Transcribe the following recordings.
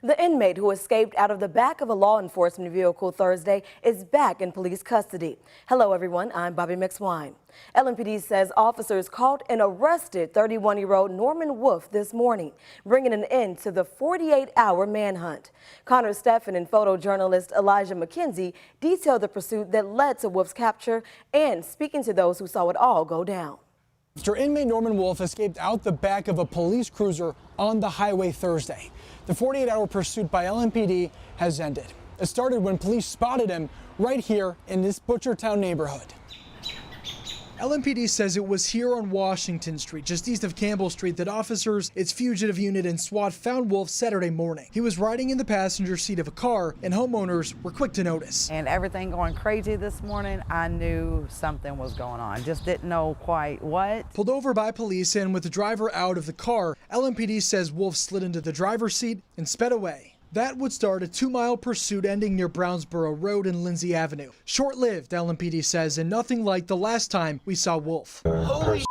The inmate who escaped out of the back of a law enforcement vehicle Thursday is back in police custody. Hello, everyone. I'm Bobby McSwine. LMPD says officers caught and arrested 31-year-old Norman Wolf this morning, bringing an end to the 48-hour manhunt. Connor Steffen and photojournalist Elijah McKenzie detailed the pursuit that led to Wolf's capture and speaking to those who saw it all go down. After inmate Norman Wolf escaped out the back of a police cruiser on the highway Thursday, the 48-hour pursuit by LMPD has ended. It started when police spotted him right here in this Butchertown neighborhood. LMPD says it was here on Washington Street, just east of Campbell Street, that officers, its fugitive unit, and SWAT found Wolf Saturday morning. He was riding in the passenger seat of a car, and homeowners were quick to notice. And everything going crazy this morning, I knew something was going on. Just didn't know quite what. Pulled over by police and with the driver out of the car, LMPD says Wolf slid into the driver's seat and sped away. That would start a 2-mile pursuit ending near Brownsboro Road and Lindsay Avenue. Short-lived, LMPD says, and nothing like the last time we saw Wolf. Holy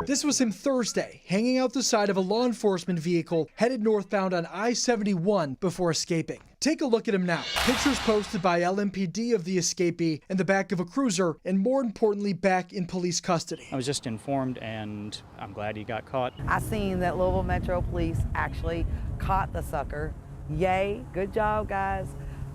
This was him Thursday, hanging out the side of a law enforcement vehicle headed northbound on I-71 before escaping. Take a look at him now. Pictures posted by LMPD of the escapee in the back of a cruiser and, more importantly, back in police custody. I was just informed, and I'm glad he got caught. I seen that Louisville Metro Police actually caught the sucker. Yay, good job, guys.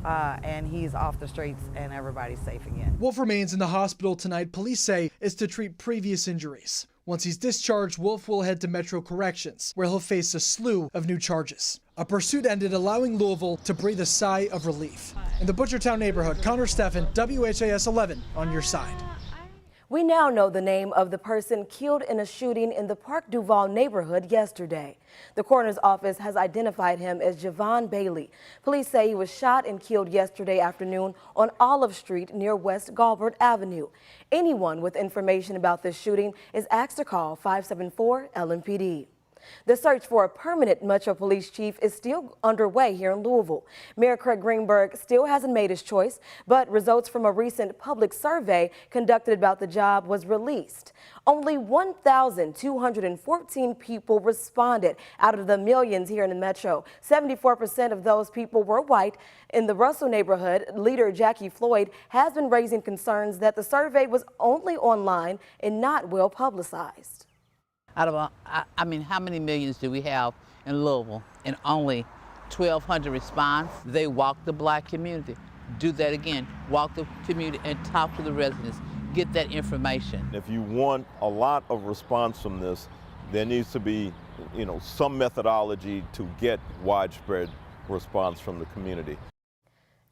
And he's off the streets and everybody's safe again. Wolf remains in the hospital tonight, police say, is to treat previous injuries. Once he's discharged, Wolf will head to Metro Corrections, where he'll face a slew of new charges. A pursuit ended, allowing Louisville to breathe a sigh of relief. In the Butchertown neighborhood, Connor Steffen, WHAS11 on your side. We now know the name of the person killed in a shooting in the Park Duval neighborhood yesterday. The coroner's office has identified him as Javon Bailey. Police say he was shot and killed yesterday afternoon on Olive Street near West Galbert Avenue. Anyone with information about this shooting is asked to call 574-LMPD. The search for a permanent Metro Police chief is still underway here in Louisville. Mayor Craig Greenberg still hasn't made his choice, but results from a recent public survey conducted about the job was released. Only 1,214 people responded out of the millions here in the Metro. 74% of those people were white. In the Russell neighborhood, leader Jackie Floyd has been raising concerns that the survey was only online and not well publicized. Out of I mean, how many millions do we have in Louisville? And only 1,200 response. They walk the black community. Do that again. Walk the community and talk to the residents. Get that information. If you want a lot of response from this, there needs to be, some methodology to get widespread response from the community.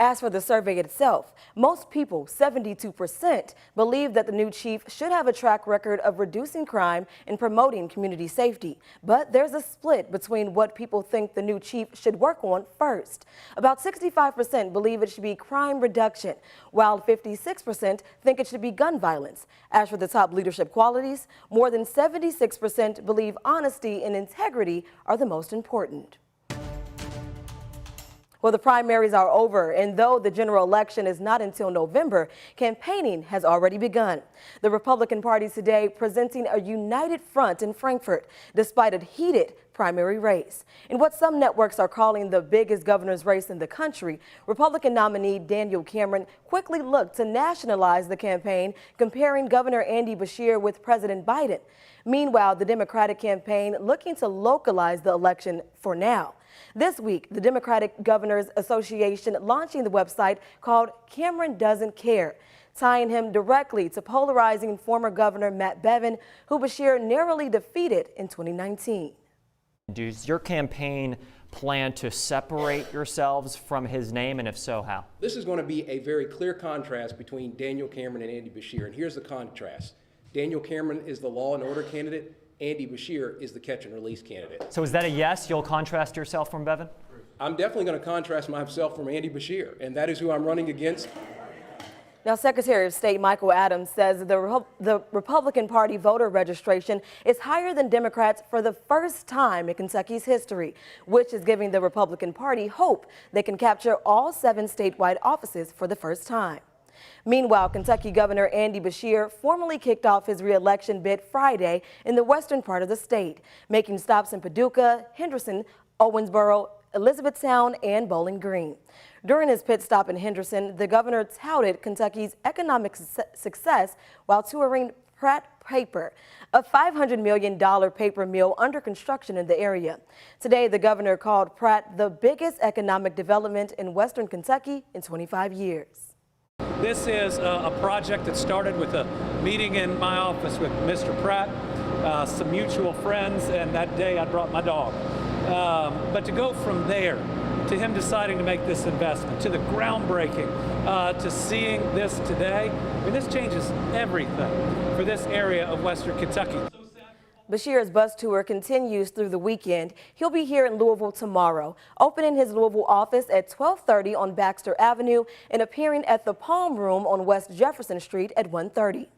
As for the survey itself, most people, 72%, believe that the new chief should have a track record of reducing crime and promoting community safety. But there's a split between what people think the new chief should work on first. About 65% believe it should be crime reduction, while 56% think it should be gun violence. As for the top leadership qualities, more than 76% believe honesty and integrity are the most important. Well, the primaries are over, and though the general election is not until November, campaigning has already begun. The Republican Party today presenting a united front in Frankfort, despite a heated primary race. In what some networks are calling the biggest governor's race in the country, Republican nominee Daniel Cameron quickly looked to nationalize the campaign, comparing Governor Andy Beshear with President Biden. Meanwhile, the Democratic campaign looking to localize the election for now. This week, the Democratic Governors Association launching the website called Cameron Doesn't Care, tying him directly to polarizing former Governor Matt Bevin, who Beshear narrowly defeated in 2019. Does your campaign plan to separate yourselves from his name, and if so, how? This is going to be a very clear contrast between Daniel Cameron and Andy Beshear, and here's the contrast. Daniel Cameron is the law and order candidate. Andy Beshear is the catch and release candidate. So is that a yes? You'll contrast yourself from Bevin? I'm definitely going to contrast myself from Andy Beshear, and that is who I'm running against. Now, Secretary of State Michael Adams says the Republican Party voter registration is higher than Democrats for the first time in Kentucky's history, which is giving the Republican Party hope they can capture all 7 statewide offices for the first time. Meanwhile, Kentucky Governor Andy Beshear formally kicked off his re-election bid Friday in the western part of the state, making stops in Paducah, Henderson, Owensboro, Elizabethtown, and Bowling Green. During his pit stop in Henderson, the governor touted Kentucky's economic success while touring Pratt Paper, a $500 million paper mill under construction in the area. Today, the governor called Pratt the biggest economic development in Western Kentucky in 25 years. This is a project that started with a meeting in my office with Mr. Pratt, some mutual friends, and that day I brought my dog. But to go from there to him deciding to make this investment, to the groundbreaking, to seeing this today, I mean, this changes everything for this area of Western Kentucky. Bashir's bus tour continues through the weekend. He'll be here in Louisville tomorrow, opening his Louisville office at 12:30 on Baxter Avenue and appearing at the Palm Room on West Jefferson Street at 1:30.